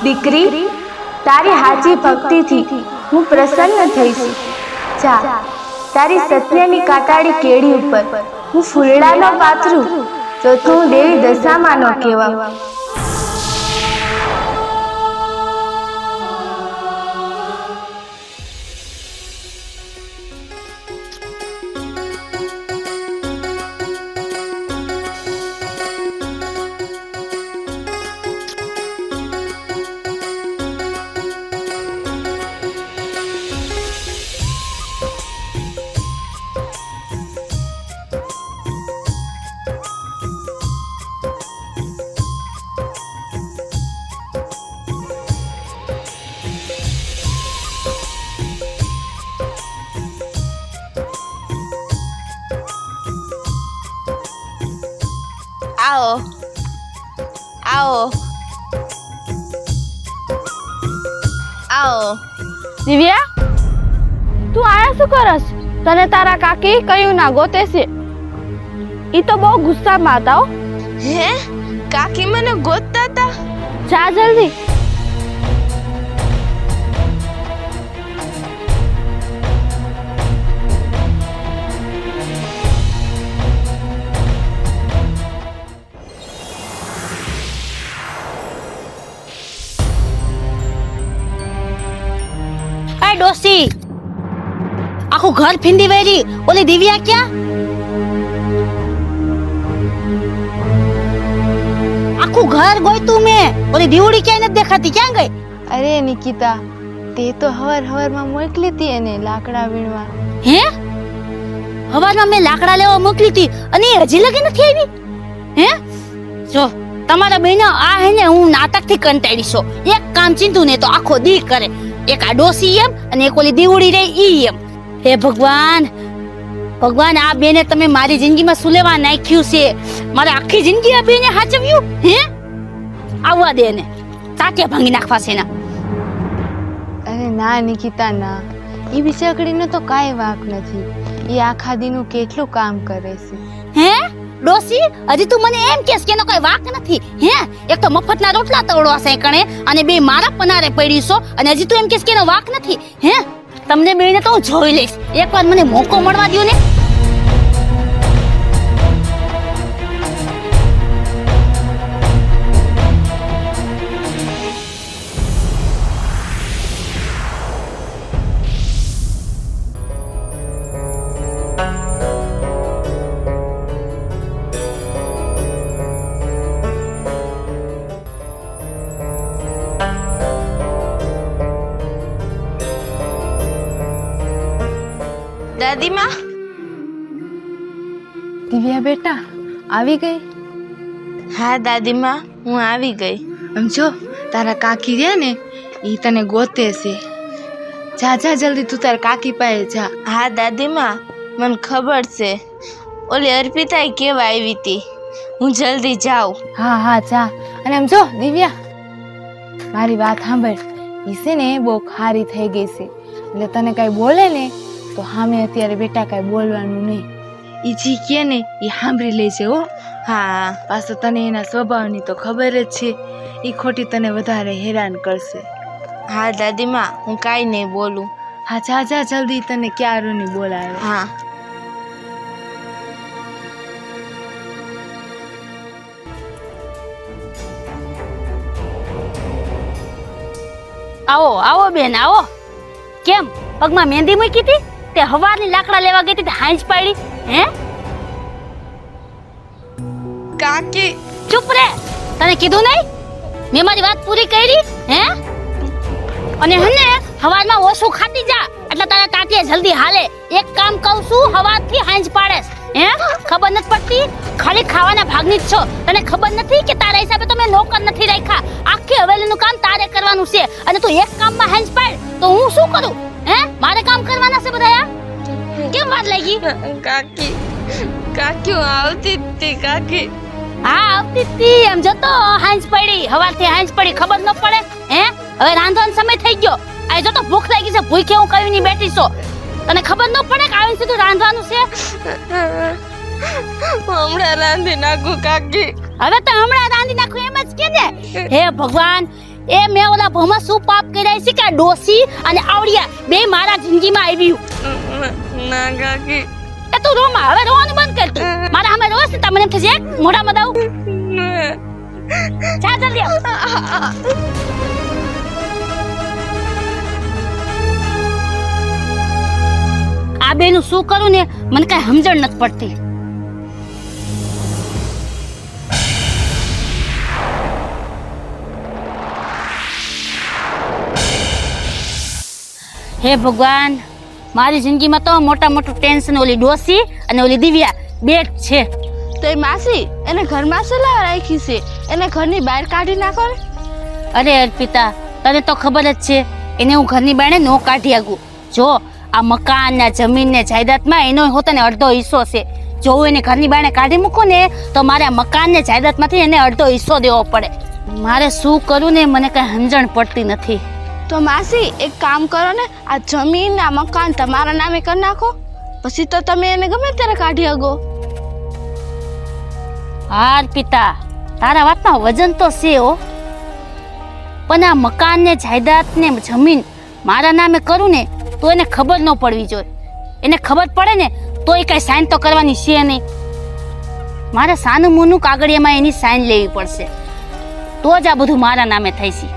દીકરી, તારી સાચી ભક્તિથી હું પ્રસન્ન થઈશ. જા, તારી સત્યની કાટાળી કેડી ઉપર હું ફૂલડાનો પાથરું તો તું દેવી દશામાં ન કહેવા. આવો આવો આવો. દિવ્યા, તું આયા શું કરસ? તને તારા કાકી કયું ના ગોતે છે? ઈ તો બહુ ગુસ્સામાં હતા. હે, કાકી મને ગોતતા હતા? જા જલ્દી. ડોસી, આખું ઘર ફીંદી વેરી. ઓલી દિવ્યા ક્યાં? આખું ઘર ગોઈતું મેં. ઓલી દીવડી ક્યાંય નથી દેખાતી. ક્યાં ગઈ? અરે નિકિતા, તે તો હવારમાં મોકલી હતી એને લાકડા વીણવા. હે, હવારમાં મેં લાકડા લેવા મોકલી હતી અને એ હજી લગી નથી આવી? હે, જો તમારા બેના આ હે ને હું નાટકથી કંટાળી છો. એક કામ ચીંધું ને તો આખો દી કરે. એક આ ડોસી એમ અને એક ઓલી દીવડી રહી ઈ એમ. હે ભગવાન, ભગવાન, આ બેને તમે મારી જિંદગીમાં સુલેવા નાખ્યું છે. મારે આખી જિંદગી આ બેને હાચવ્યું. હે, આવવા દે ને, તાટિયા ભાંગી નાખવા છે ના. અરે ના નિકિતા, ના, એ બિચાકડીનો તો કાંઈ વાંક નથી. એ આખા દીનું કેટલું કામ કરે છે. હે ડોસી, હજી તું મને એમ કહેશ કે એનો કોઈ વાક નથી? હે, એક તો મફતના રોટલા તવડવા છે કણે અને બે મારા પનારે પડી છો અને હજી તું એમ કહેશ કે એનો વાક નથી? હે, તમને બેને તો હું જોઈ લઈશ. એકવાર મને મોકો મળવા દ્યો ને. દાદીમા, દિવ્યા બેટા, આવી ગઈ? હા દાદીમા, હું આવી ગઈ. આમ જો, તારા કાકી રહ્યા ને, એ તને ગોતે છે. જા જા જલ્દી, તું તારા કાકી પાસે જા. હા દાદીમા, મને ખબર છે. ઓલી અર્પિતાએ કેવા આવી હતી. હું જલ્દી જાઉં. હા હા જા. અને આમ જો દિવ્યા, મારી વાત સાંભળ. ઈ છે ને બહુ ખારી થઈ ગઈ છે, એટલે તને કઈ બોલે ને તો હામે અત્યારે બેટા કઈ બોલવાનું નહીં. ઈ જી કે ને એ સાંભળી લેજે હો. હા, પાછો તને એના સ્વભાવની તો ખબર જ છે. ઈ ખોટી તને વધારે હેરાન કરશે. હા દાદીમા, હું કાંઈ નહીં બોલું. હા જા જા જલ્દી, તને ક્યારું નહીં બોલાવે. હા. આવો આવો બેન, આવો. કેમ પગમાં મહેંદી મૂકી હતી? તે હવારની લાકડા લેવા ગઈ હતી, હાંજ પાડી? હે કાકી, ચૂપ રે. તને કીધું નહીં? મેં મારી વાત પૂરી કરી. હે, અને હને હવારમાં ઓછું ખાતી જા એટલે તારા તાટિયા જલ્દી હાલે. એક કામ કહું છું, હવારથી હાંજ પાડેસ. હે, ખબર નથી પડતી? ખાલી ખાવાના ભાગની જ છો. તને ખબર નથી કે તારા હિસાબે તો મેં નોકર નથી રાખ્યા. આખી હવેલીનું કામ તારે કરવાનું છે અને તું એક કામમાં હાંજ પાડ તો હું શું કરું? હે, મારે કામ કરવાના છે બધા. કેમ વાત લાગી? કાકી, કાકી હું આવતી હતી. કાકી, હા આવતી હતી. એમ જતો હાંજ પડી, હવારથી હાંજ પડી, ખબર ન પડે? હે, હવે રાંધવાનો સમય થઈ ગયો. આ જો તો ભૂખ લાગી છે, ભૂખે હું કઈ ની બેઠી છો. તને ખબર ન પડે કે આવીને સીધું રાંધવાનું છે? હમણાં રાંધી નાખું કાકી. હવે તો હમણાં રાંધી નાખું એમ જ કે ને. હે ભગવાન, એ મેં ઓલા ભમા શું પાપ કર્યા છે કે આ ડોસી અને આવડિયા બે મારા જિંદગીમાં આવ્યું. ના કાકી. એ તું રોમાં, હવે રોવાનું બંધ કર તું. મારા સામે રોસ ને તમને એમ થશે એક મોઢામાં દાવ. જા જલ્દી આવ. આ બેનું શું કરું ને મને કઈ સમજણ નથી પડતી. હે ભગવાન, મારી જિંદગીમાં તો મોટા મોટું ટેન્શન ઓલી ડોસી અને ઓલી દિવ્યા બે જ છે. તો એ માસી એને ઘરમાં સલાહ રાખી છે, એને ઘરની બહાર કાઢી નાખો ને. અરે અર્પિતા, તને તો ખબર જ છે એને હું ઘરની બાણે નો કાઢી આગું. જો આ મકાન ને જમીન ને જાયદાદમાં એનો હોતાને અડધો હિસ્સો છે. જો હું એને ઘરની બાણે કાઢી મૂકું ને તો મારે આ મકાન ને જાયદાદમાંથી એને અડધો હિસ્સો દેવો પડે. મારે શું કરું ને મને કઈ સમજણ પડતી નથી. તો માસી એક કામ કરો ને, આ જમીન આ મકાન તમારા નામે કરી નાખો, પછી તો તમે એને ગમે ત્યારે કાઢી શકો. હા અર્પિતા, તારા વાતમાં વજન તો છે હો, પણ આ મકાન ને જાયદાદ ને જમીન મારા નામે કરું ને તો એને ખબર ન પડવી જોઈએ. એને ખબર પડે ને તો એ કઈ સાઈન તો કરવાની છે નહીં. મારે સાનું મોનું કાગળિયામાં એની સાઈન લેવી પડશે, તો જ આ બધું મારા નામે થાય છે.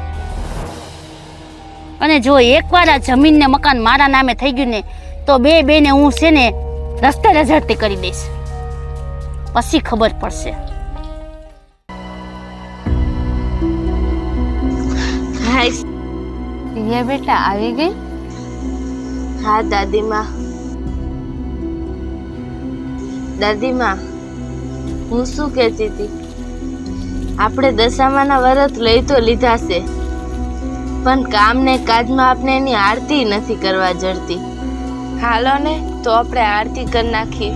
અને જો એકવાર આ જમીન ને મકાન મારા નામે થઈ ગયું ને તો બે ને હું છે ને રસ્તે રઝળતી કરી દઈશ, પછી ખબર પડશે. હાય. દિવ્યા બેટા આવી ગઈ? હા દાદીમા. દાદીમા, હું શું કહેતી હતી, આપણે દશામાના વ્રત લઈ તો લીધા છે, પણ કામ ને કાજમાં આપણે એની આરતી નથી કરવા જડતી. હાલો ને તો આપણે આરતી કરી નાખીએ.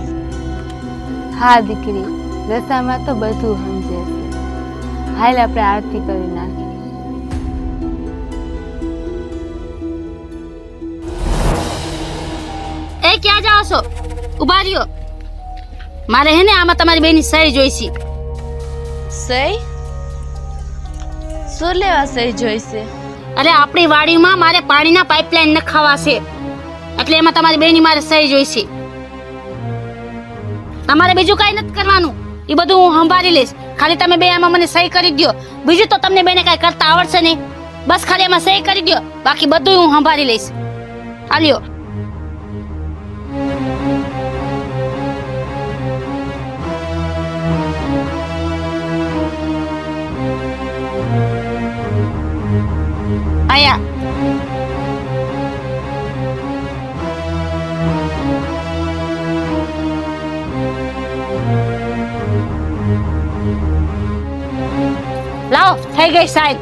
હા દીકરી, દશામાં તો બધું સમજે છે. હાલ આપણે આરતી કરી નાખીએ. એ ક્યાં જાઓ છો? ઉભા રહ્યો, મારે હે ને આમાં તમારી બેની સહી જોઈશે. સહી? શું લેવા સહી જોઈશે? અરે આપણી વાડીમાં મારે પાણીના પાઇપલાઇન નખાવા છે, એટલે એમાં તમારી બેની મારે સહી જોઈશે. તમારે બીજું કઈ નથી કરવાનું, એ બધું હું સંભાળી લઈશ. ખાલી તમે બે આમાં મને સહી કરી દો. બીજું તો તમને બેને કઈ કરતા આવડશે નહીં. બસ ખાલી એમાં સહી કરી દો, બાકી બધું હું સંભાળી લઈશ. હાલ્યો. આયા. લાવો, થઈ ગઈ સાહેબ.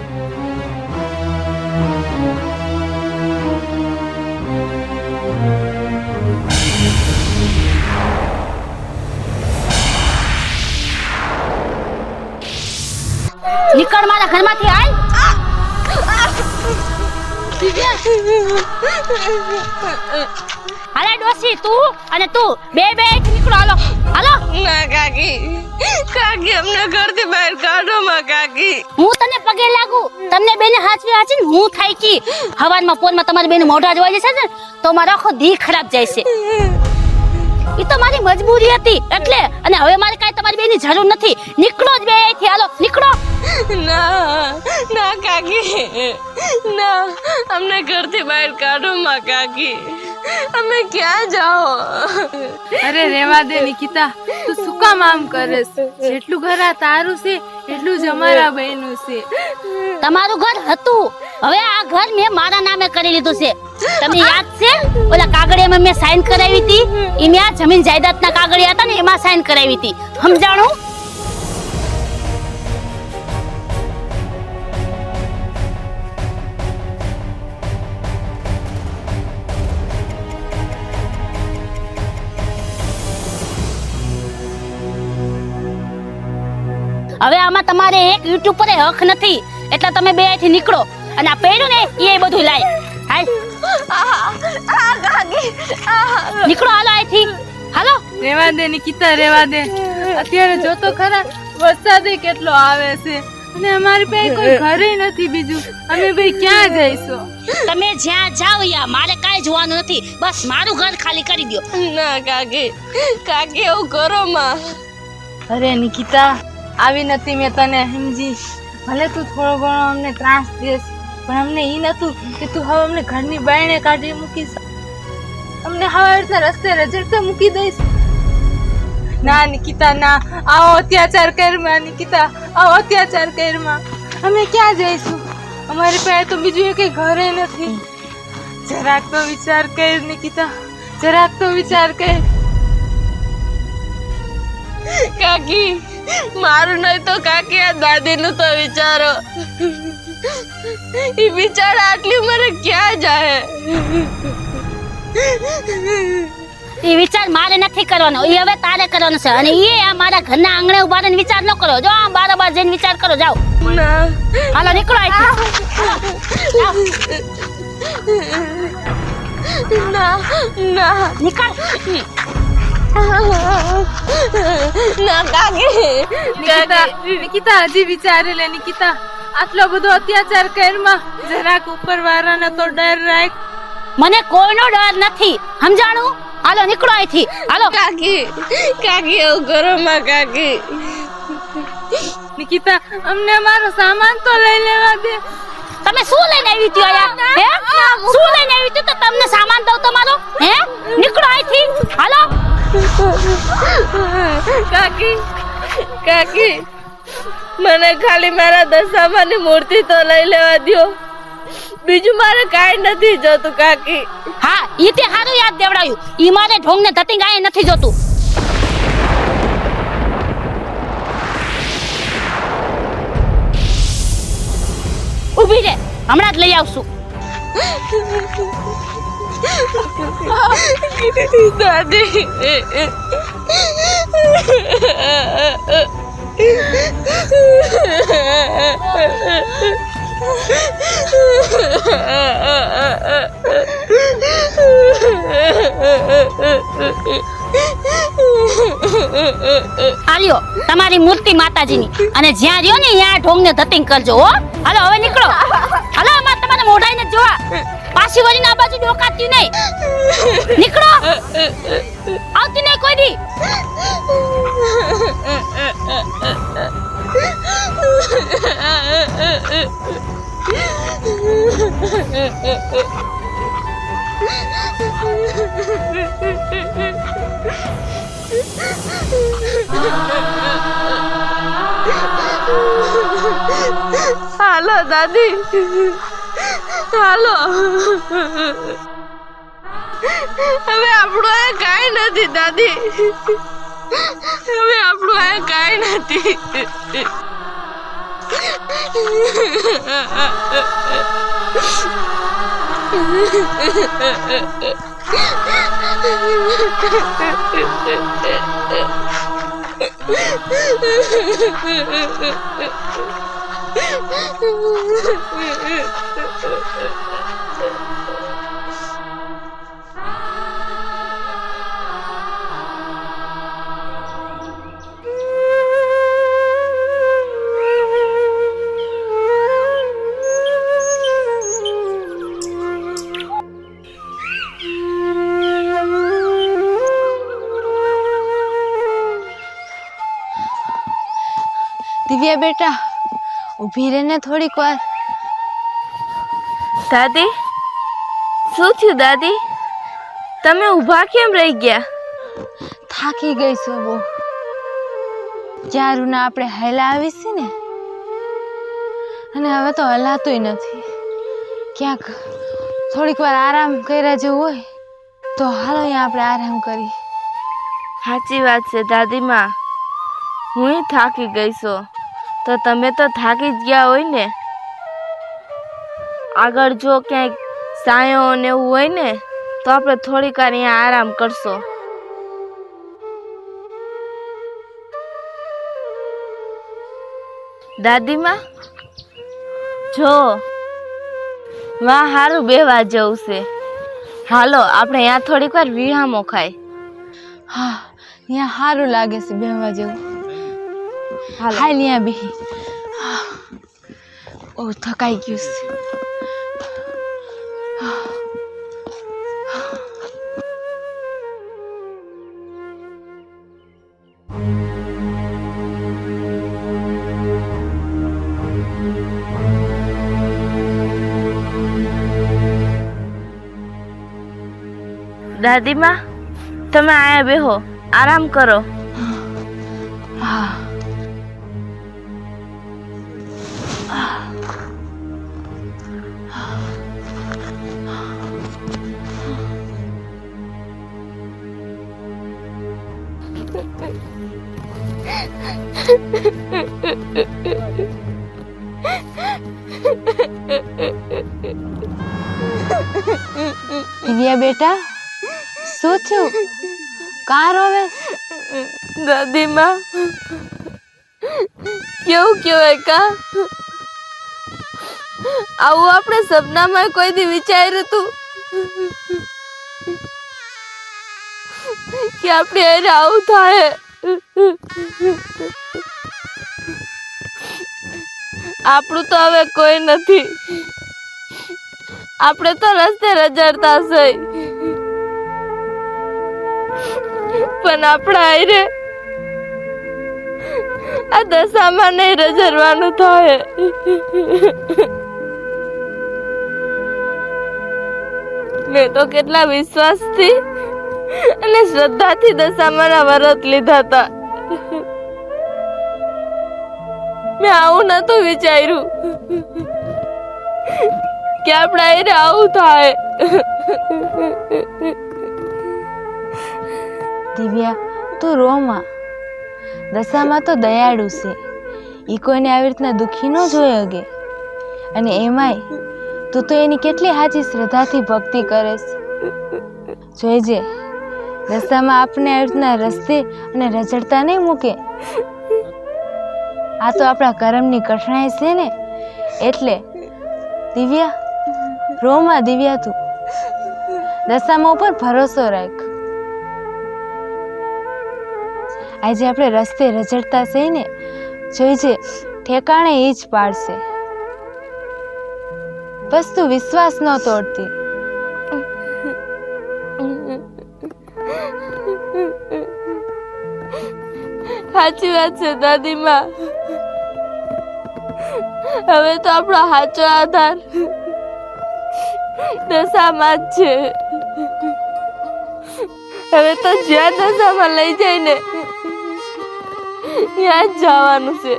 નીકળ મારા ઘરમાંથી, હાલ. હાલે ડોસી, તું અને તું બે નીકળો. હાલો હાલો. ના કાકી, કાકી અમને ઘરથી બહાર કાઢો માં કાકી. હું તને પગે લાગુ, તમને બેને હાચવી હાચીને હું થાય કી. હવારમાં ફોનમાં તમારી બેન મોઢા જોવા જશે ને તો મારો આખો દી ખરાબ જાય છે. એ તો મારી મજબૂરી હતી એટલે, અને હવે મારે કાંઈ તમારી બેની જરૂર નથી. નીકળો જ બે અહીંથી, હાલો નીકળો. ના ના કાકી, ના, અમને ઘરથી બહાર કાઢો માં કાકી. અમે ક્યાં જાઓ? અરે રેવા દે નિકિતા, તું શું કામ આમ કરે છે? જેટલું ઘર આ તારું છે એટલું જ અમારા બહેનું છે. તમારું ઘર હતું, હવે આ ઘર મેં મારા નામે કરી લીધું છે. તમને યાદ છે ઓલા કાગળિયામાં મેં સાઈન કરાવી હતી? એ મેં આ જમીન જાયદાદના કાગળિયા હતા ને એમાં સાઈન કરાવી હતી, સમજાણું? હવે આમાં તમારે એક યુટ્યુબ પર હક નથી, એટલે તમે બે અહીંથી નીકળો. અને આ પેડું ને એ બધું લાય. હાલ નીકળો, હાલો અહીંથી, હાલો. રેવા દે નિકિતા, રેવા દે. અત્યારે જો તો ખરા, વરસાદ કેટલો આવે છે. અને અમારી પાસે કોઈ ઘરે નથી બીજું, અમે ભાઈ ક્યાં જઈશું? તમે જ્યાં જાઓ યા મારે કાંઈ જોવાનું નથી, બસ મારું ઘર ખાલી કરી દો. ના કાકી, કાકી એવું કરો માં. અરે નિકિતા, આવી નથી મેં તને સમજી. ભલે તું થોડો ઘણો અમને ત્રાસ દેશ, પણ અમને ઈ નતું કે તું હવે અમને ઘરની બાયણે કાઢી મૂકીશ, અમને હવે રસ્તે રજડતા મૂકી દઈશ. ના નિકિતા ના, આવો અત્યાચાર કરમાં નિકિતા, આવો અત્યાચાર કરમાં. અમે ક્યાં જઈશું? અમારી પાસે તો બીજું એક ઘરે નથી. જરાક તો વિચાર કર નિકિતા, જરાક તો વિચાર કર. કાકી, મારું નહીં તો કાકી આ દાદીનું તો વિચારો. ઈ બિચારા આટલી ઉંમરે ક્યાં જાય? એ વિચાર મારે નથી કરવાનો, એ હવે તારે કરવાનો છે. અને એ આ મારા ઘરના આંગણે ઉભા રહીને વિચાર ન કરો. જો આમ બારોબાર જઈને વિચાર કરો. જાઓ, ના, હાલો નીકળો અહીંથી. ના, ના, નીકળ. ના કાકી, નિકિતા, નિકિતા હજી વિચારી લે નિકિતા. આટલો બધો અત્યાચાર કરમાં, જરાક ઉપર વાળાનો તો ડર રાખ. મને કોઈનો ડર નથી, સમજાણું? હાલો નીકળો અહીંથી. હાલો. કાકી, કાકી એવું કરો માં કાકી. નિકિતા, અમને અમારો સામાન તો લઈ લેવા દે. તમે શું લઈને આવી હતી અહીંયા? હે, શું લઈને આવી હતી તો તમને સામાન દઉં તમારો? હે, નીકળો અહીંથી. હાલો. કાકી, કાકી, મને ખાલી મારા દશામાની મૂર્તિ તો લઈ લેવા દ્યો, બીજું મારે કાંઈ નથી જોતું કાકી. હા, ઈ તે હારું યાદ દેવડાવ્યું. ઈ મારે ઢોંગ ને ધતિંગ આય નથી જોતું. ઊભી રે, હમણાં જ લઈ આવશું. દાદી, આલ્યો તમારી મૂર્તિ માતાજીની, અને જ્યાં રહ્યો ને ત્યાં ઢોંગ ને ધતિંગ કરજો. હો, હાલો હવે નીકળો. હાલો, અમાર તમારે મોઢાઈને જોવા, પાછી વળીને આ બાજુ ડોકાતી નહીં. નીકળો, આવતી નહીં કોઈ દી. હાલો દાદી, હાલો. હવે આપણું આ કાંઈ નથી દાદી, હવે આપણું આ કાંઈ નથી. દિવ્યા બેટા, ઊભી રહીને થોડીક વાર. દાદી, શું થયું દાદી? તમે ઊભા કેમ રહી ગયા? થાકી ગઈ છું બહુ. ચારુના આપણે હેલા આવી છે ને, અને હવે તો હલાતુંય નથી. ક્યાંક થોડીક વાર આરામ કર્યા જેવું હોય તો હાલો અહીંયા આપણે આરામ કરી. સાચી વાત છે દાદીમાં, હું થાકી ગઈ છું. તો તમે તો થાકી જ ગયા હોય ને. આગળ જો ક્યાંક સાયો ને એવું હોય ને તો આપણે થોડીક વાર અહીંયા આરામ કરશો. દાદીમાં, જો વાહ હારું બેવા જવું છે. હાલો આપણે અહીંયા થોડીક વાર વિહામો ખાય. હા, અહીંયા સારું લાગે છે બેહવા જેવું. હાલો. હાલ અહીંયા બેહી. બહુ થકાઈ ગયું છે. દાદીમા, તમે આયા બેહો, આરામ કરો. હા. દિવ્યા બેટા, શું થયું? કા રોવે? દાદીમા, કેવું કહેવાય કા, આવું આપણે સપનામાં કોઈ દી વિચાર્યું હતું કે આપણે એને આવું થાય? આપણું તો હવે કોઈ નથી, આપણે તો રસ્તે રજડતા છે, પણ આપણા આયરે આ દશામાં નહીં રજડવાનું થાય. મેં તો કેટલા વિશ્વાસથી અને શ્રદ્ધાથી દશામાના વ્રત લીધા હતા. મેં આવું નતું વિચાર્યું કે આપણા આયરે આવું થાય. દિવ્યા, તું રોમાં. દશામાં તો દયાળુ છે, એ કોઈને આવી રીતના દુઃખી ન જોઈ શકે. અને એમાંય તું તો એની કેટલી સાચી શ્રદ્ધાથી ભક્તિ કરેશ. જોઈજે, દશામાં આપને આવી રીતના રસ્તે અને રજડતા નહીં મૂકે. આ તો આપણા કર્મની કઠણાઈ છે ને, એટલે દિવ્યા, રોમાં દિવ્યા, તું દશામાં ઉપર ભરોસો રાખ. આજે આપણે રસ્તે રજડતા છે ને, જોઈજે ઠેકાણે એ જ પાડશે. બસ તું વિશ્વાસ ન તોડતી. સાચી વાત છે દાદીમા. હવે તો આપણો સાચો આધાર દશામાં જ છે. હવે તો જ્યાં દશામાં લઈ જાય ને ત્યાં જ જવાનું છે.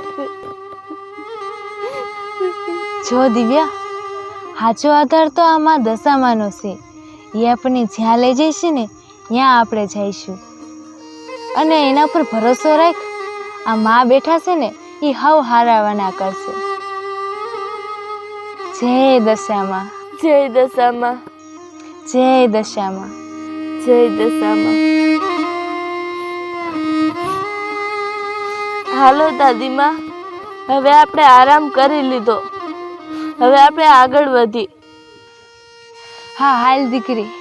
જો દિવ્યા, સાચો આધાર તો આમાં દશામાંનો છે. એ આપણને જ્યાં લઈ જઈશું ને ત્યાં આપણે જઈશું. અને એના પર ભરોસો રાખ. આ માં બેઠા છે ને, એ હાવ હારાવાના કરશે. જય દશામાં, જય દશામાં, જય દશામાં, જય દશામાં. હાલો દાદીમા, હવે આપણે આરામ કરી લીધો, હવે આપણે આગળ વધી. હા, હાલ દીકરી.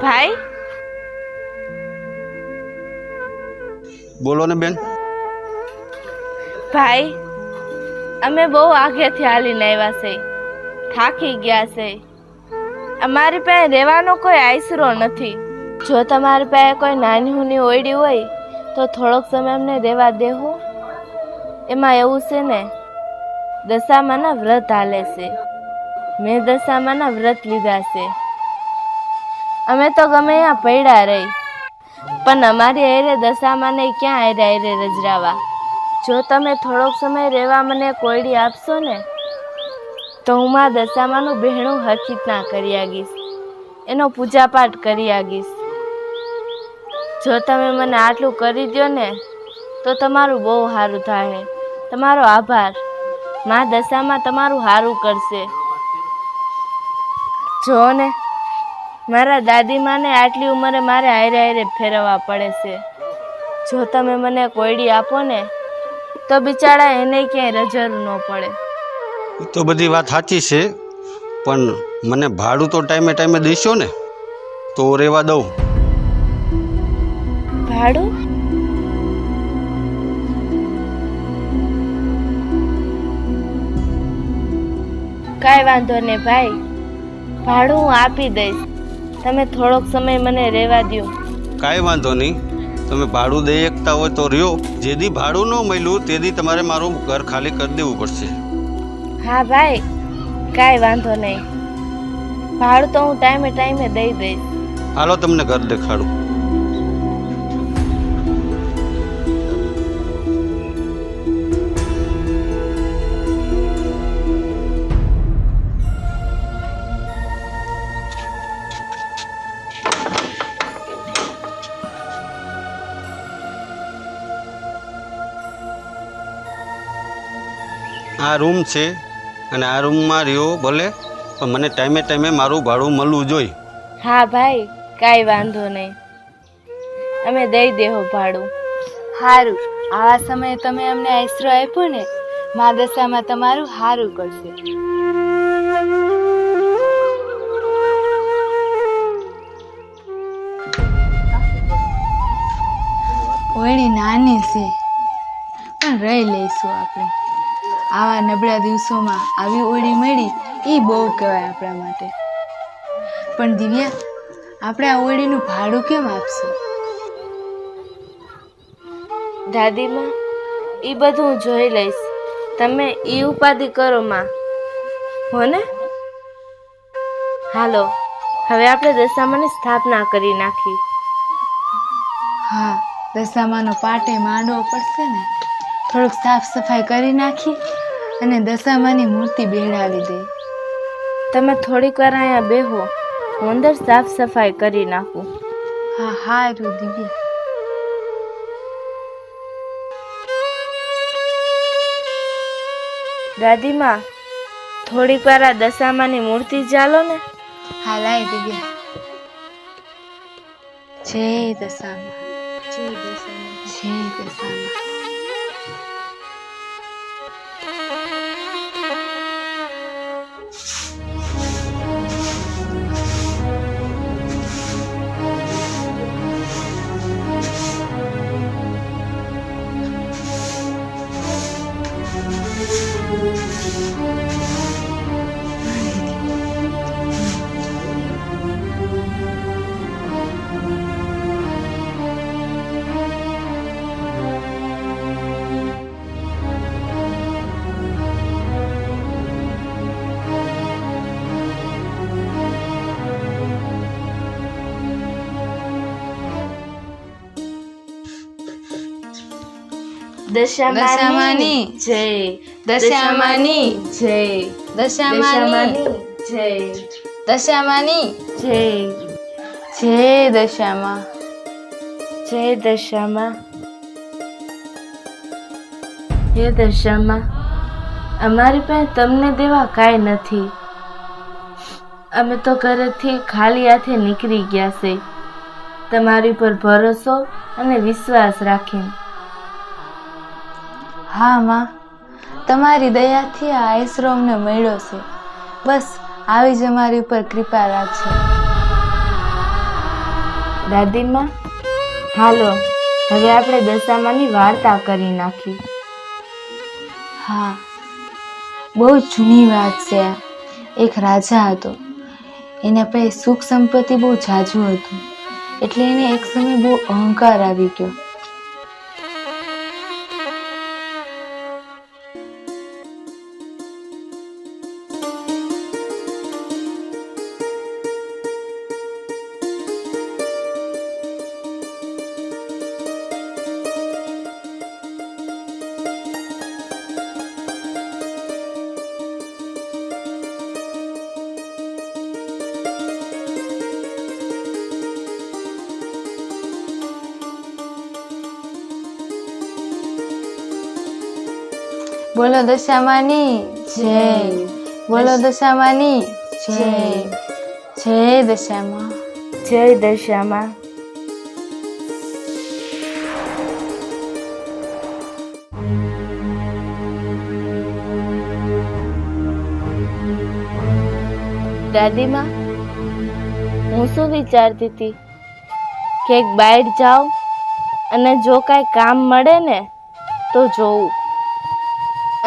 ભાઈ, બોલો ને બેન. ભાઈ, અમે બહુ આગેથી હાલીને આવ્યા છે, થાકી ગયા છે. અમારી પાસે રહેવાનો કોઈ આશરો નથી. જો તમારી પાસે કોઈ નાની હુની ઓયડી હોય તો થોડોક સમય અમને રહેવા દેવું. એમાં એવું છે ને, દશામાના વ્રત હાલે છે. મેં દશામાના વ્રત લીધા છે. અમે તો ગમે ત્યાં પડ્યા રહી, પણ અમારી હારે દશામાને ક્યાં હારે રજરાવા. જો તમે થોડોક સમય રહેવા મને કોયડી આપશો ને, તો હું મારા દશામાનું બહેણું હરખી ના કરી આગીશ, એનો પૂજાપાઠ કરી આગીશ. જો તમે મને આટલું કરી દો ને તો તમારું બહુ સારું થાય. તમારો આભાર. મા દશામાં તમારું સારું કરશે. જો ને, મારા દાદીમાને આટલી ઉંમરે મારે હારે હારે ફેરવવા પડે છે. જો તમે મને કોયડી આપો ને તો બિચારા એને ક્યાંય રજર ન પડે. એ તો બધી વાત સાચી છે, પણ મને ભાડું તો ટાઈમે ટાઈમે દઈશો ને તો રહેવા દઉં. ભાડું? કાંઈ વાંધો ને ભાઈ, ભાડું હું આપી દઈશ. તમે થોડોક સમય મને રહેવા દો. કાંઈ વાંધો નહીં, તમે ભાડું દઈ શકતા હોય તો રહ્યો. જેથી ભાડું ન મળ્યું તેથી તમારે મારું ઘર ખાલી કરી દેવું પડશે. હા ભાઈ, કાંઈ વાંધો નહીં. ભાડું તો હું ટાઈમે ટાઈમે દઈ દઈશ. હાલો તમને ઘર દેખાડું. આ રૂમ છે અને આ રૂમમાં રહ્યો ભલે, પણ મને ટાઈમે ટાઈમે મારું ભાડું મળવું જોઈએ. હા ભાઈ, કાંઈ વાંધો નહીં. અમે દઈ દેહો ભાડું. સારું, આવા સમયે તમે અમને આશરો આપ્યો ને, મા દશામાં તમારું સારું કરશે. ઓયડી નાની છે પણ રહી લઈશું આપણે. આવા નબળા દિવસોમાં આવી ઓયડી મળી એ બહુ કહેવાય આપણા માટે. પણ દિવ્યા, આપણે આ ઓયડીનું ભાડું કેમ આપશું? દાદીમાં, એ બધું હું જોઈ લઈશ. તમે એ ઉપાધિ કરો માં, હો ને? હાલો, હવે આપણે દશામાની સ્થાપના કરી નાખી. હા, દશામાનો પાટે માંડવો પડશે ને. થોડુંક સાફ સફાઈ કરી નાખી અને દશામાની મૂર્તિ બેહાડી દે. તમે થોડીક વાર અહીંયા બેહો, હું અંદર સાફ સફાઈ કરી નાખું. હા હારું દિવ્યા. દાદીમાં, થોડીક વાર આ દશામાની મૂર્તિ ચાલો ને. હા લાય દિવ્યા. જય દશામાં, જય દશામાં, જય દશામાં. દશામાની જય, દશામાની જય, દશામાની જય, દશામાની જય, જય દશામાં, જય દશામાં. હે દશામાં, અમારી પાસે તમને દેવા કાંઈ નથી. અમે તો ઘરેથી ખાલી હાથે નીકળી ગયા છે, તમારી પર ભરોસો અને વિશ્વાસ રાખીને. હા માં, તમારી દયાથી આ આશરો અમને મળ્યો છે. બસ આવી જ અમારી ઉપર કૃપા રાખજો. દાદીમાં, હાલો, હવે આપણે દશામાની વાર્તા કરી નાખી. હા, બહુ જૂની વાત છે આ. એક રાજા હતો, એના પાસે સુખ સંપત્તિ બહુ ઝાઝું હતું, એટલે એને એક સમય બહુ અહંકાર આવી ગયો. બોલો દશામાની જય, બોલો દશામાની જય. જય દશામાં. જય દશામાં. દાદીમાં, હું શું વિચારતી હતી કે એક બહાર જાઉં અને જો કાંઈ કામ મળે ને તો જોઉં,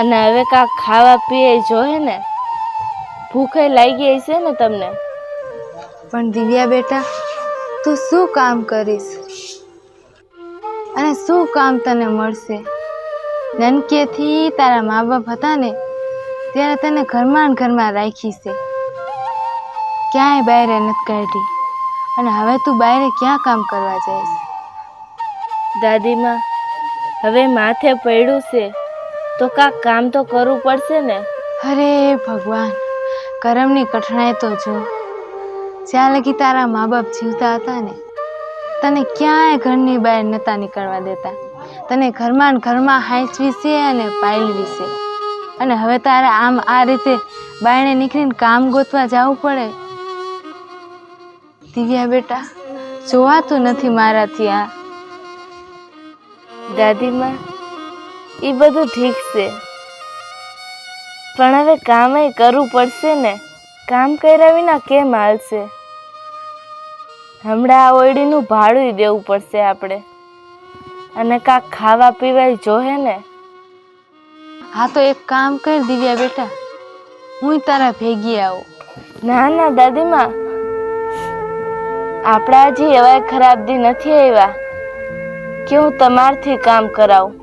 અને હવે કાંઈક ખાવા પીએ જોઈએ ને, ભૂખે લાગી હશે ને તમને. પણ દિવ્યા બેટા, તું શું કામ કરીશ અને શું કામ તને મળશે? નાનકીથી તારા મા બાપ હતા ને ત્યારે તને ઘરમાં ને ઘરમાં રાખી છે, ક્યાંય બહાર નથી કાઢી, અને હવે તું બહાર ક્યાં કામ કરવા જઈશ? દાદીમાં, હવે માથે પડ્યું છે તો કાંઈક કામ તો કરવું પડશે ને. અરે ભગવાન, કરમની કઠણાઈ તો જો. જ્યાં લગી તારા મા બાપ જીવતા હતા ને તને ક્યાંય ઘરની બહાર નતા નીકળવા દેતા, તને ઘરમાં ને ઘરમાં હાંચવી છે અને પાળવી છે, અને હવે તારે આમ આ રીતે બાયણે નીકળીને કામ ગોતવા જવું પડે? દિવ્યા બેટા, જોવાતું નથી મારાથી આ. દાદીમાં, એ બધું ઠીક છે, પણ હવે કામે કરવું પડશે ને. કામ કર્યા વિના કેમ હાલશે? હમણાં આ ઓયડીનું ભાડું દેવું પડશે આપણે, અને કાંઈક ખાવા પીવાય જોહે ને. હા તો એક કામ કર દિવ્યા બેટા, હું તારા ભેગી આવું. ના ના દાદીમાં, આપણા હજી એવા ખરાબ દી નથી આવ્યા કે હું તમારથી કામ કરાવું.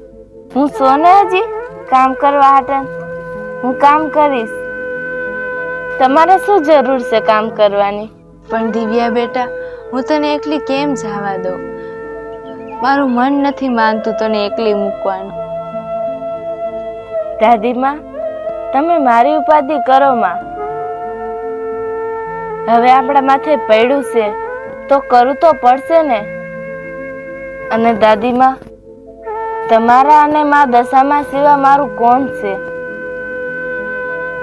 હું સોને હજી કામ કરવા હાટે હું કામ કરીશ. તમારે શું જરૂર છે કામ કરવાની? પણ દિવ્યા બેટા, હું તને એકલી કેમ જવા દઉં? મારું મન નથી માનતું તને એકલી મૂકવાનું. દાદીમાં, તમે મારી ઉપાધિ કરો માં. હવે આપણા માથે પડ્યું છે તો કરવું તો પડશે ને. અને દાદીમાં, તમારા અને મા દશામાં સિવાય મારું કોણ છે?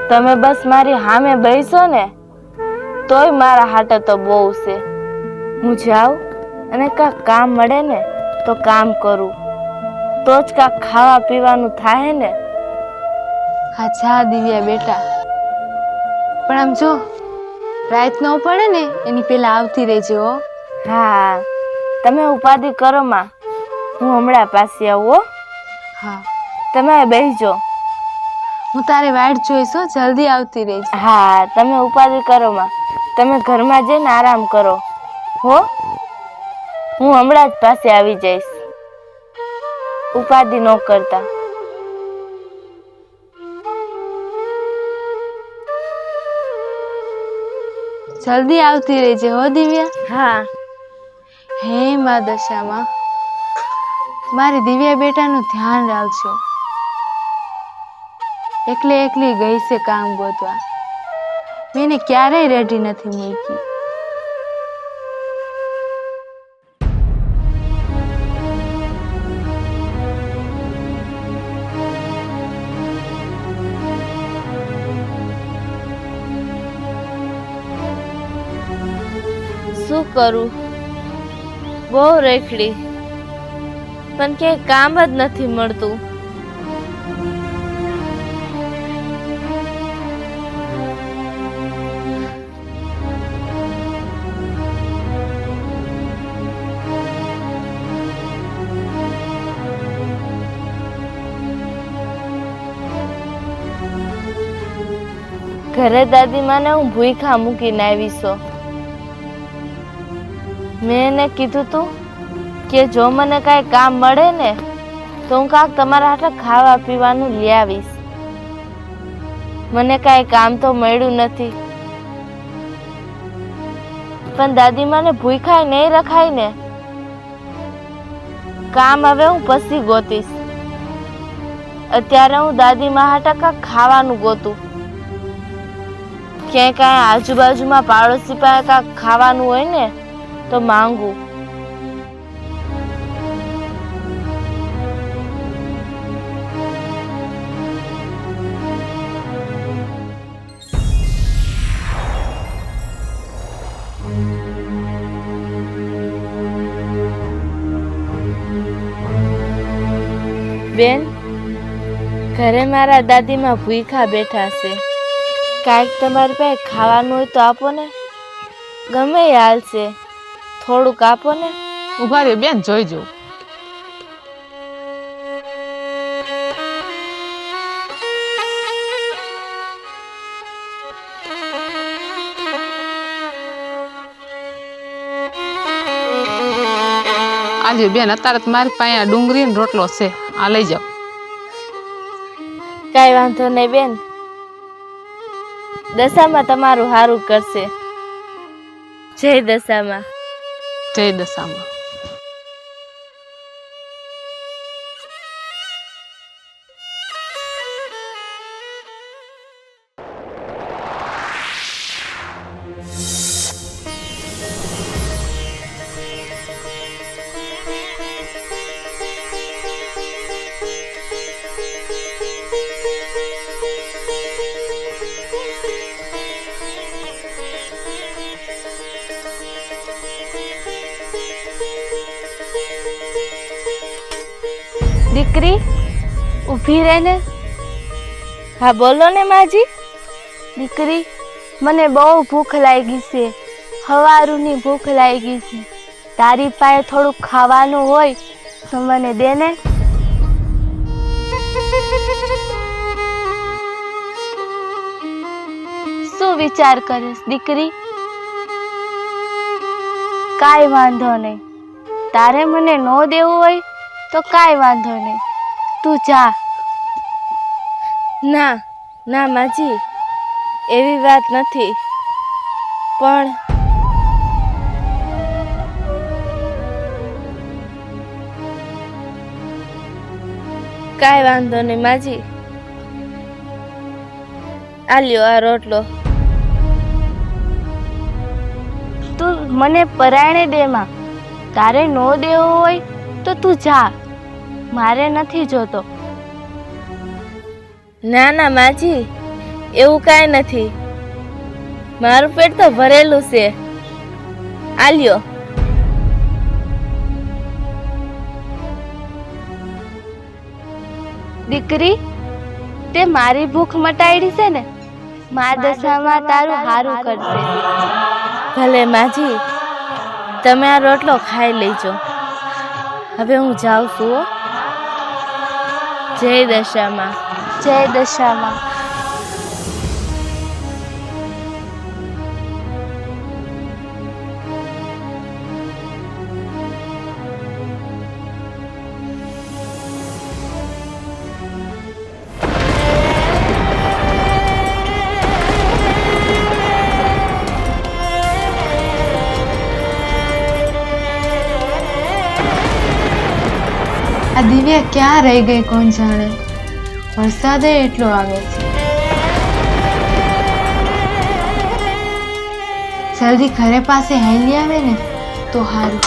તમે બસ મારી સામે બેસો ને તોય મારા હાટે તો બહુ છે. હું જાઉં અને કાંઈક કામ મળે ને તો કામ કરું, તો જ કાંઈક ખાવા પીવાનું થાય ને. હા જા દિવ્યા બેટા, પણ આમ જો રાત ન પડે ને એની પેલા આવતી રહેજે હો. હા, તમે ઉપાધિ કરો માં, હું હમણાં પાછી આવું હો. હા, તમે બેસજો. હું તારે વાટ જોઈશ હો, જલ્દી આવતી રહેજે. હા, તમે ઉપાધિ કરો માં, તમે ઘરમાં જઈને આરામ કરો હો. હું હમણાં જ પાસે આવી જઈશ, ઉપાધિ ન કરતા. જલ્દી આવતી રહેજે હો દિવ્યા. હા. હે મા દશામાં, મારી દિવ્યા બેટાનું ધ્યાન રાખજો. એકલી એકલી ગઈ છે કામ ગોતવા, મેં એને ક્યારેય રેડી નથી મૂકી. શું કરું? બહુ રેખડી, પણ ક્યાંય કામ જ નથી મળતું. ઘરે દાદીમાને હું ભૂખા મૂકીને આવી છું. મેં એને કીધું તું કે જો મને કાંઈ કામ મળે ને તો હું કાંઈક તમારા હાથે ખાવા પીવાનું લઈ આવીશ. મને કાંઈ કામ તો મળ્યું નથી, પણ દાદીમાને ભૂખાય નહીં રખાય ને. કામ હવે હું પછી ગોતીશ, અત્યારે હું દાદીમા હાટે કાંઈક ખાવાનું ગોતું. ક્યાંય કાંઈ આજુબાજુમાં પાડોશી પાસે કાંઈક ખાવાનું હોય ને તો માંગુ. બેન, ઘરે મારા દાદીમાં ભૂખા બેઠા છે. કાંઈક તમારી પાસે ખાવાનું હોય તો આપો ને. ગમે એ હાલશે, થોડુંક આપો ને. ઉભા રહ્યો બેન, જોઈ જો. આજે બેન, અત્યારે તો મારી પાસે આ ડુંગળી ને રોટલો છે, આ લઈ જાઓ. કાંઈ વાંધો નહીં બેન, દશામાં તમારું સારું કરશે. જય દશામાં. જય દશામાં. દીકરી, ઊભી રહે ને. હા બોલો ને માજી. દીકરી, મને બહુ ભૂખ લાગી છે, સવારની ભૂખ લાગી છે. તારી પાસે થોડુંક ખાવાનું હોય તો મને દે ને. શું વિચાર કરીશ દીકરી? કાંઈ વાંધો નહીં, તારે મને ન દેવું હોય તો કાંઈ વાંધો નહીં, તું જા. ના ના માજી, એવી વાત નથી, પણ કાંઈ વાંધો નહીં માજી. આ લ્યો આ રોટલો. તું મને પરાણે દેમાં, તારે નો દેવો હોય તો તું જા, મારે નથી જોતો. ના ના માજી, એવું કાંઈ નથી, મારું પેટ તો ભરેલું છે. આ લ્યો. દીકરી, તે મારી ભૂખ મટાડી છે ને, મા દશામાં તારું હારું કરશે. ભલે માજી, તમે આ રોટલો ખાઈ લેજો. હવે હું જાઉં છું. જય દશામાં. જય દશામાં. આ દિવ્યા ક્યાં રહી ગઈ કોણ જાણે. વરસાદ એટલો આવે છે. જલ્દી ઘરે પાસે હાલી આવે ને તો સારું.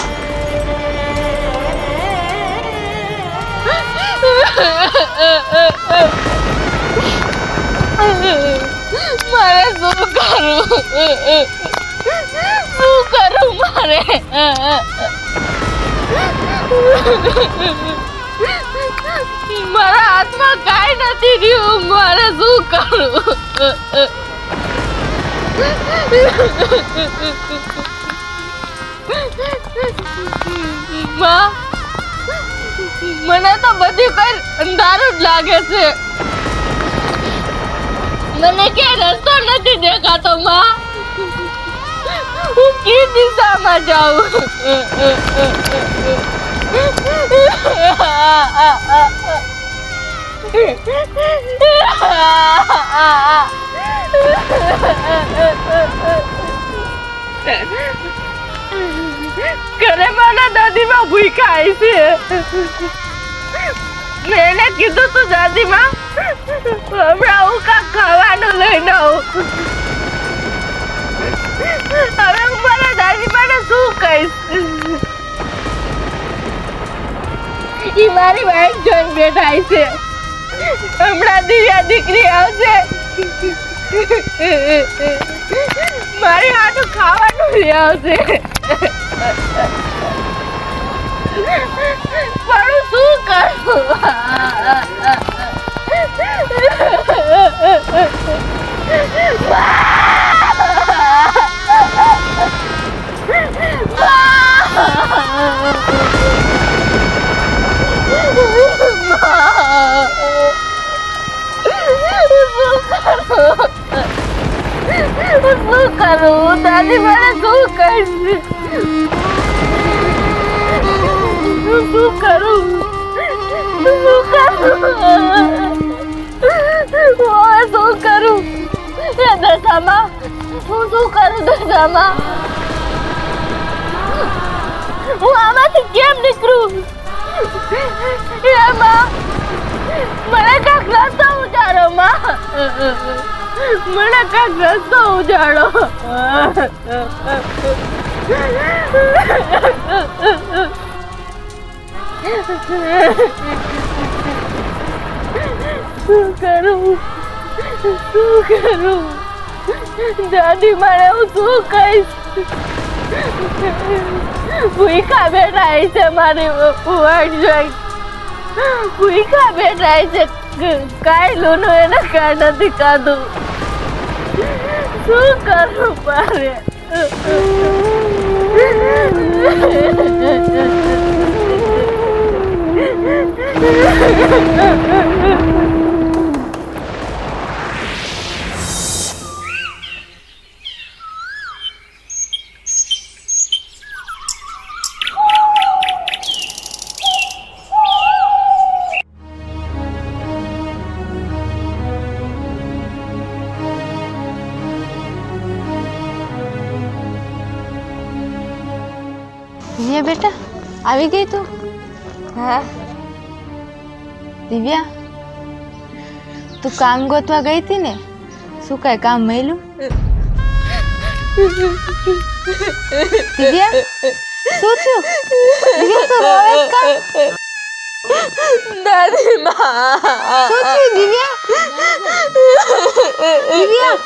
મારે શું કરું મારે? મારા હાથમાં કાંઈ નથી રહ્યું, મારે શું કરું? માં, મને તો બધું કઈ અંધારું જ લાગે છે. મને ક્યાંય રસ્તો નથી દેખાતો. માં, હું કી દિશામાં જાઉં? ઘરે મારા દાદીમાં ભૂખ્યા આવી છે. મેં એને કીધું તું દાદીમાં, હમણાં હું કાંઈક ખાવાનું લઈને આવું. હવે હું મારા દાદીમાને શું કહીશ? ઈ મારી વાઈફ જોઈને બેઠા છે. હમણાં દિવ્યા દીકરી આવશે, મારી હાથું ખાવાનું લઈ આવશે. પણ હું શું કરું? શું કરું? દાદી મને શું કરશે? શું કરું? શું કરું? એ દશામાં હું શું કરું? દશામાં હું આમાંથી કેમ નીકળું? એમાં મને કાંક રસ્તો ઉજાડો માં, મને કાંક રસ્તો ઉજાડો. શું કરું? શું કરું? દાદી મારે હું શું કહીશ? ભૂખા બેઠા છે મારી ભૂખા બેઠા છે, કાંઈ લૂનું એને કાંઈ નથી ખાધું. શું કરું મારે? દિવ્યા બેટા આવી ગઈ તું? હા દિવ્યા, તું કામ ગોતવા ગઈ હતી ને, શું કઈ કામ મળ્યું? દિવ્યા શું થયું? દિવ્યા તું રોવે કા? દાદી માં શું થયું દિવ્યા? દિવ્યા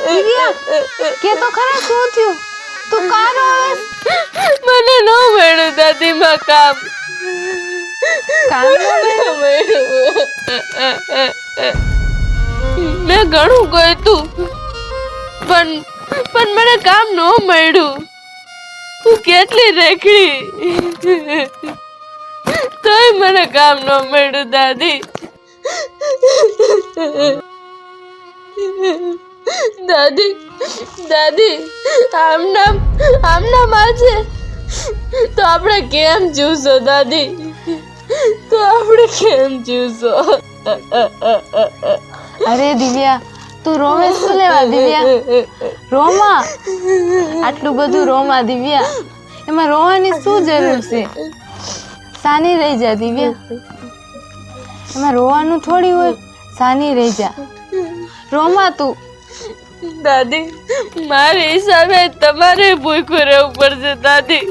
દિવ્યા કે તો ખરા શું થયું? તું કા રોવેસ? મને ન મળ્યું દાદી માં કામ. કામ ન મળ્યું? મેં ઘણું ગોતું પણ મને કામ ન મળ્યું. હું કેટલી રેખડી તોય મને કામ ન મળ્યું દાદી. દાદી દાદી આમના માં છે તો આપણે કેમ જીવશો દાદી? તો આપણે કેમ જીવશો? અરે દિવ્યા તું રોવે શું લેવા? દિવ્યા રોમા, આટલું બધું રોમા દિવ્યા, એમાં રોવાની શું જરૂર છે? સાની રહી જા દિવ્યા, એમાં રોવાનું થોડી હોય. સાની રહી જા, રોમા તું. દાદી મારી હિસાબે તમારે ભૂખ્યું રહેવું પડશે દાદી.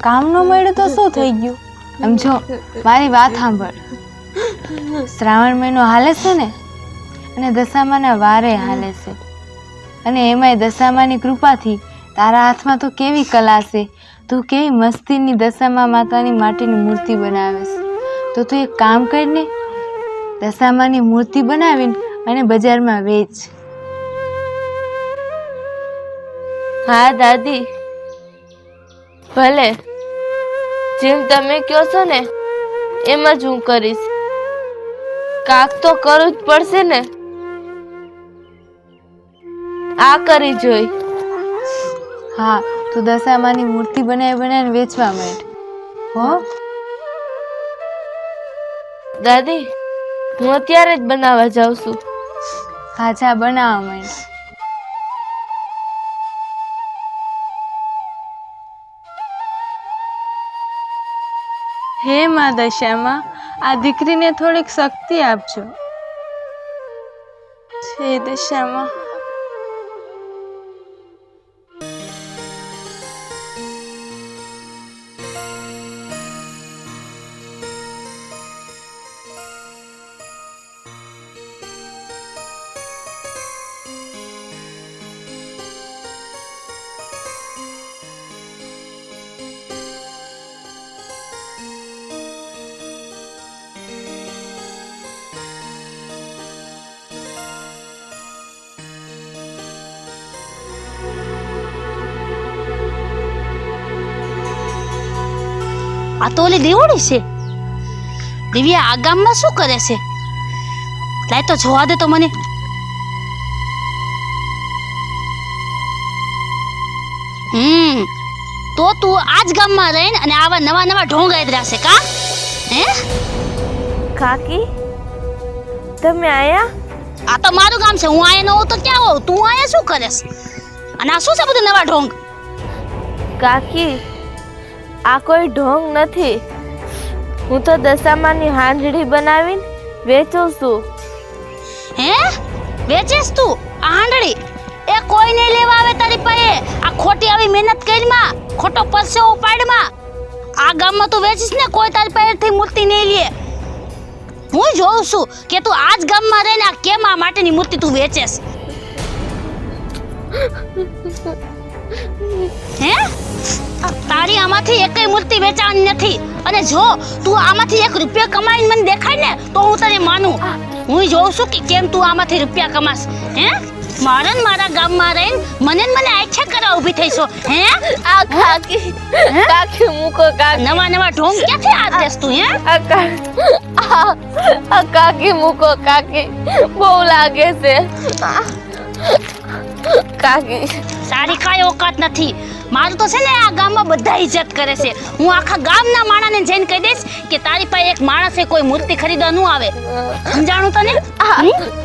કામ ન મળ્યું તો શું થઈ ગયું? એમ જો મારી વાત સાંભળ. શ્રાવણ મહિનો હાલે છે ને, અને દશામાના વારે હાલે છે, અને એમાંય દશામાની કૃપાથી તારા હાથમાં તો કેવી કલા છે. તું કેવી મસ્તીની દશામા માતાની માટીની મૂર્તિ બનાવે છે. તો તું એક કામ કરીને દશામાની મૂર્તિ બનાવીને અને બજારમાં વેચ. હા દાદી ભલે, જેમ તમે કહો છો ને એમ જ હું કરીશ. કાક તો કરવું જ પડશે ને. આ કરી જોઈ. હા તું દશામાની મૂર્તિ બનાવીને વેચવા માંડ હો. દાદી હું અત્યારે જ બનાવવા જાઉં છું. હા જા બનાવવા માંડ. હે માં દશામાં, આ દીકરીને થોડીક શક્તિ આપજો. હે દશામાં. આ તો ઓલી દેવડી છે. દિવ્યા આ ગામમાં શું કરે છે? લાય તો જોવા દે તો મને. તો તું આજ ગામમાં રહીને અને આવા નવા નવા ઢોંગ આદર્યા છે કા? હે કાકી તમે આયા? આ તો મારું ગામ છે. હું આયા ન હોઉં તો ક્યાં હોઉં? તું આયા શું કરેસ? અને આ શું છે બધું નવા ઢોંગ? કાકી આ કોઈ ઢોંગ નથી. હું તો દશામાની હાંડડી બનાવીને વેચું છું. હે વેચેસ તું આ હાંડડી? એ કોઈ નહીં લેવા આવે તારી પાસે. આ ખોટી આવી મહેનત કરીમાં, ખોટો પરસેવો ઉપાડમાં આ ગામમાં તું વેચીસ ને કોઈ તારી પાસેથી મૂર્તિ નહીં લે. હું જોઉં છું કે તું આજ ગામમાં રહીને આ કેમ આ માટેની મૂર્તિ તું વેચેસ. હે તારી આમાંથી એકય મૂર્તિ વેચાવાની નથી. અને જો તું આમાંથી 1 રૂપિયા કમાઈને મને દેખાય ને તો હું તને માનું. હું જોઉં છું કે કેમ તું આમાંથી રૂપિયા કમાસ. હે મારા ને મારા ગામમાં રહીને મને આછા કરવા ઊભી થઈશો. હે આ કાકી કાકી મૂકો કાકી. નવા નવા ઢોંગ ક્યાંથી આ દેસ તું? હે આ કાકી મૂકો કાકી. બહુ લાગે છે કાકી. તારી કાંઈ ઓકાત નથી. મારું તો છે ને આ ગામમાં બધા ઇજ્જત કરે છે. હું આખા ગામના માણસને જઈને કહી દઈશ કે તારી પાસે એક માણસે કોઈ મૂર્તિ ખરીદવા ન આવે. સમજાણું તને?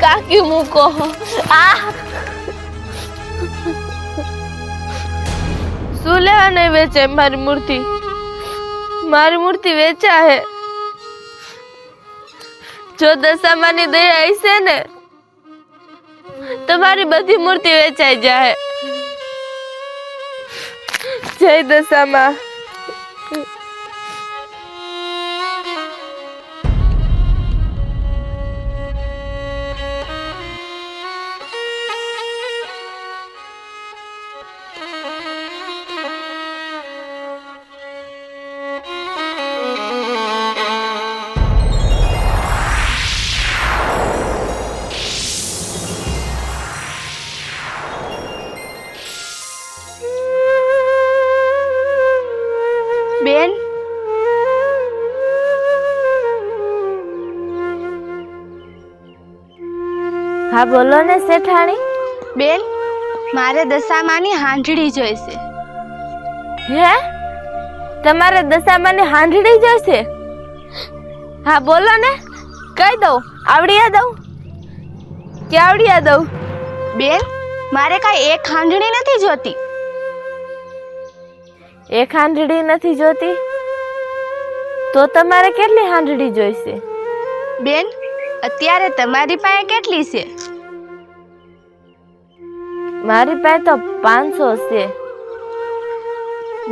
કાકી મૂકો. શું લેવા નહીં વેચે મારી મૂર્તિ? મારી મૂર્તિ વેચા હે. જો દશામાની દયા હશે ને તમારી બધી મૂર્તિ વેચાઈ જાય. જય દશામાં. બેન હા બોલો ને શેઠાણી. બેન મારે દશામાની હાંડડી જોઈશે. હે તમારે દશામાની હાંડડી જોઈશે? હા બોલો ને, કહી દઉં. આવડિયા દઉં કે આવડિયા દઉં? બેન મારે કાંઈ એક હાંડડી નથી જોતી. એક હાંડડી નથી જોતી? તો તમારે કેટલી હાંડડી જોઈશે? બેન અત્યારે તમારી પાસે કેટલી છે? મારી પાસે તો 500 છે.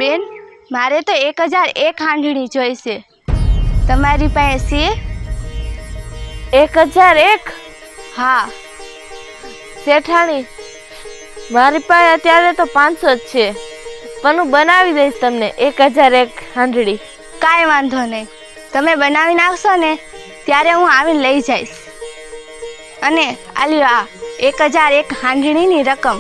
બેન મારે તો 1001 હાંડડી જોઈશે. તમારી પાસે છે? 1001? હા. શેઠાણી મારી પાસે અત્યારે તો 500 જ છે, પણ હું બનાવી દઈશ તમને 1001 હાંડડી. કાંઈ વાંધો નહીં. તમે બનાવી નાખશો ને ત્યારે હું આવીને લઈ જઈશ. અને આલ્યો આ 1001 હાંડડીની રકમ.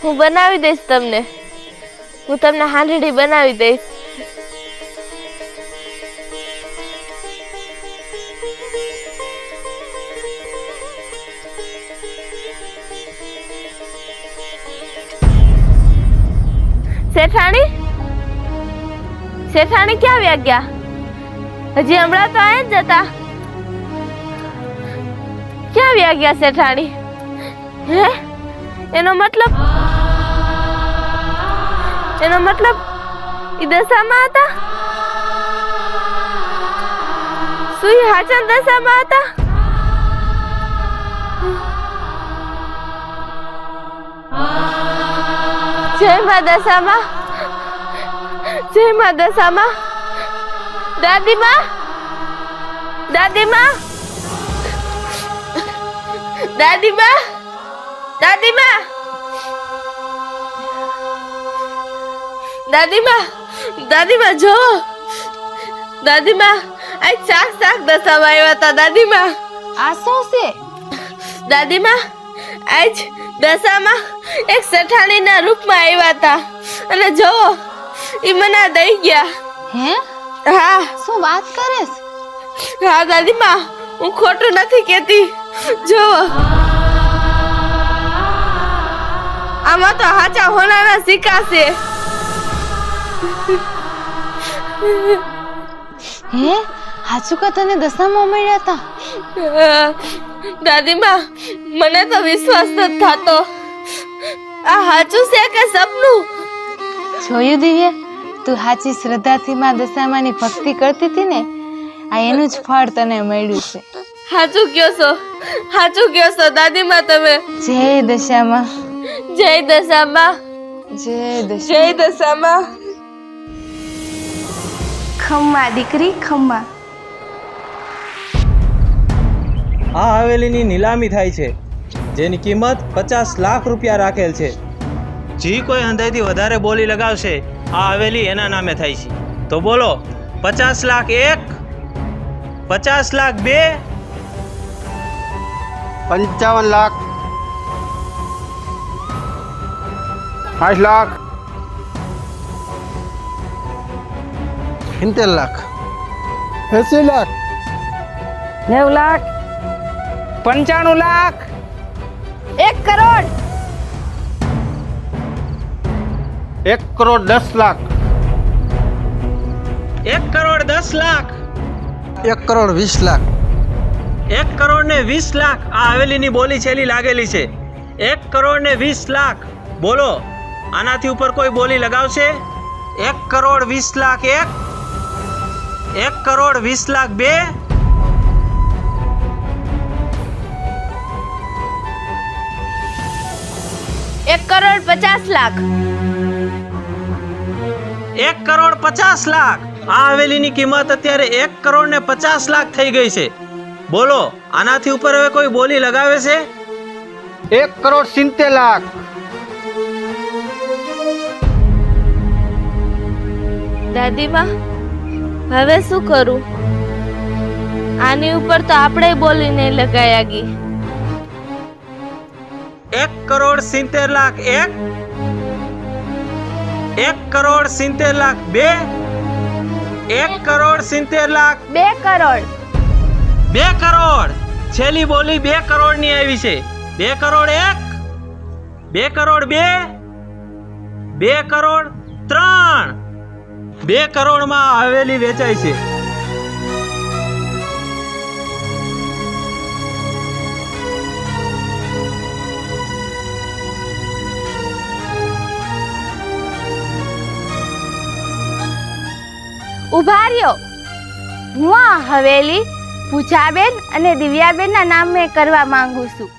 હું બનાવી દઈશ તમને. હું તમને હાંડડી બનાવી દઈશ. શેઠાણી શેઠાણી ક્યાં વ્યા ગયા? હજી હમણાં તો આયા જ જતા. ક્યાં વ્યા ગયા શેઠાણી? હે એનો મતલબ ઈ દશામાં હતા? શું ઈ હાચન દશામાં હતા? જય માં દશામાં. જય માં દશામાં. દાદીમાં દાદીમાં દાદીમાં દાદીમાં દાદીમાં દાદીમાં જો દાદીમાં આ શાક દશામાં આવ્યા હતા. દાદીમાં આ શું છે? દાદીમાં આજ દશામાં એક સઠાણીના રૂપમાં આવ્યા હતા અને જોવો ઈ મને દઈ ગયા. હે હા શું વાત કરેસ? હા દાદીમાં, હું ખોટું નથી કહેતી. જોવો આમાં તો હાચા હોનાના સિક્કા છે. હે હાચું કા તને દશામાં મળ્યા હતા? દાદીમાં, મને તો વિશ્વાસ નથી થતો. આ સાચું છે કે સપનું? જોયું દિવ્યા, તું સાચી શ્રદ્ધાથી માં દશામાની ભક્તિ કરતી હતી ને, આ એનું જ ફળ તને મળ્યું છે. સાચું કયો છો, સાચું કયો છો દાદીમાં તમે. જય દશામાં, જય દશામાં, જય દશા. જય દશામાં. ખમ્મા દીકરી ખમ્મા. આ હવેલીની નીલામી થાય છે, જેની કિંમત 50 લાખ રૂપિયા રાખેલ છે. જે કોઈ અંધાઈથી વધારે બોલી લગાવશે, આ હવેલી એના નામે થાય છે. તો બોલો, 50 લાખ 1, 50 લાખ 2, 55 લાખ, 5 લાખ, 70 લાખ, 80 લાખ, 90 લાખ, 95 લાખ, 1 કરોડ, 1 કરોડ 10 લાખ, 1 કરોડ 10 લાખ, 1 કરોડ 20 લાખ, 1 કરોડ ને 20 લાખ. આ હવેલીની બોલી છેલ્લી લાગેલી છે. 1 કરોડ ને 20 લાખ. બોલો, આનાથી ઉપર કોઈ બોલી લગાવશે? 1 કરોડ 20 લાખ 1, 1 કરોડ 20 લાખ 2, 1 કરોડ 50 લાખ. 1 કરોડ 50 લાખ. આ હવેલીની કિંમત અત્યારે 1 કરોડ ને 50 લાખ થઈ ગઈ છે. બોલો, આનાથી ઉપર હવે કોઈ બોલી લગાવે છે? 1 કરોડ 70 લાખ, દાદીમાં, હવે શું કરું? આની ઉપર તો આપણે બોલી નહીં લગાયા ગઈ. 1 કરોડ 70 લાખ 1, 1 કરોડ 70 લાખ 2, 1 કરોડ 70 લાખ 2 કરોડ, 2 કરોડ. છેલ્લી બોલી 2 કરોડ ની આવી છે. 2 કરોડ 1, 2 કરોડ 2, 2 કરોડ 3. 2 કરોડમાં આ હવેલી વેચાય છે. ઉભા રહ્યો. હું આ હવેલી પૂજાબેન અને દિવ્યાબેનના નામે કરવા માંગુ છું.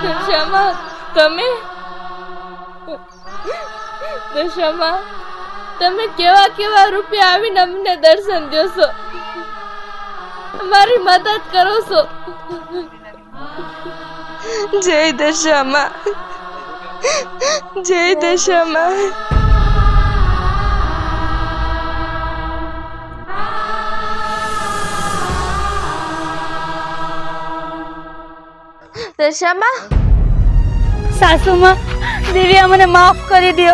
દશામાં, તમે દશામાં, તમે કેવા કેવા રૂપિયા આવીને અમને દર્શન દેશો, અમારી મદદ કરો છો. જય દશામાં, જય દશામાં. દશામાં, સાસુમાં, દિવ્યા મને માફ કરી દો,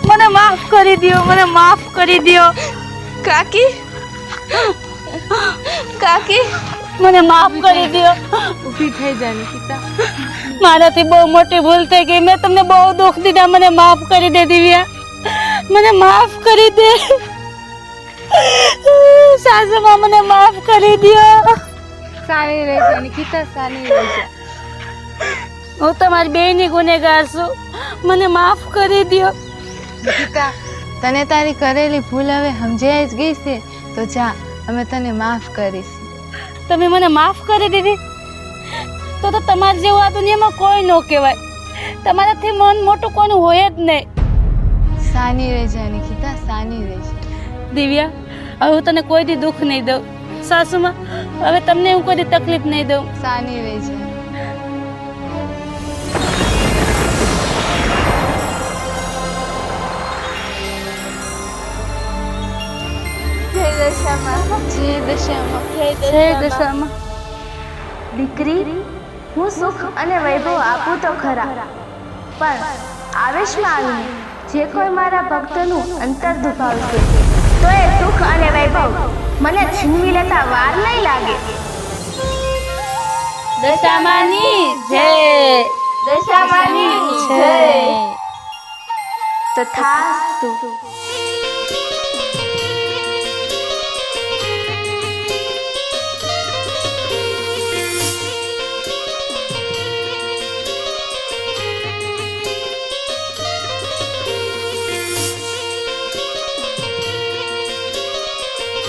મને માફ કરી દો, મને માફ કરી દો. કાકી, કાકી, મને માફ કરી દો. ઊભી થઈ જા નિકિતા. મારાથી બહુ મોટી ભૂલ થઈ ગઈ. મેં તમને બહુ દુઃખ દીધા. મને માફ કરી દે દિવ્યા, મને માફ કરી દે. સાસુમાં, મને માફ કરી દો. સારી રહેજે નિકિતા, સારી રહેજે. હું તમારી બેની ગુનેગાર છું. મને માફ કરી દો. નિકિતા, તને તારી કરેલી ભૂલ હવે સમજાઈ જ ગઈ છે, તો જા, અમે તને માફ કરીશ. તમે મને માફ કરી દીધી, તો તમારા જેવું આ દુનિયામાં કોઈ ન કહેવાય. તમારાથી મન મોટું કોઈનું હોય જ નહીં. સાની રહેજે નિકિતા, સાની રહેજે. દિવ્યા, હવે હું તને કોઈ દી દુઃખ નહીં દઉં. સાસુમાં, હવે તમને હું કોઈ દી તકલીફ નહીં દઉં. સાની રહેજે. જય દશામાં. દીકરી, હું સુખ અને વૈભવ આપું તો ખરા, પણ આવેશમાં આવીને જે કોઈ મારા ભક્તનું અંતર દુભાવશે તો એ સુખ અને વૈભવ મને છીનવી લેતા વાર નહીં લાગે. દશામાની જય. દશામાની જય. તથાસ્તુ.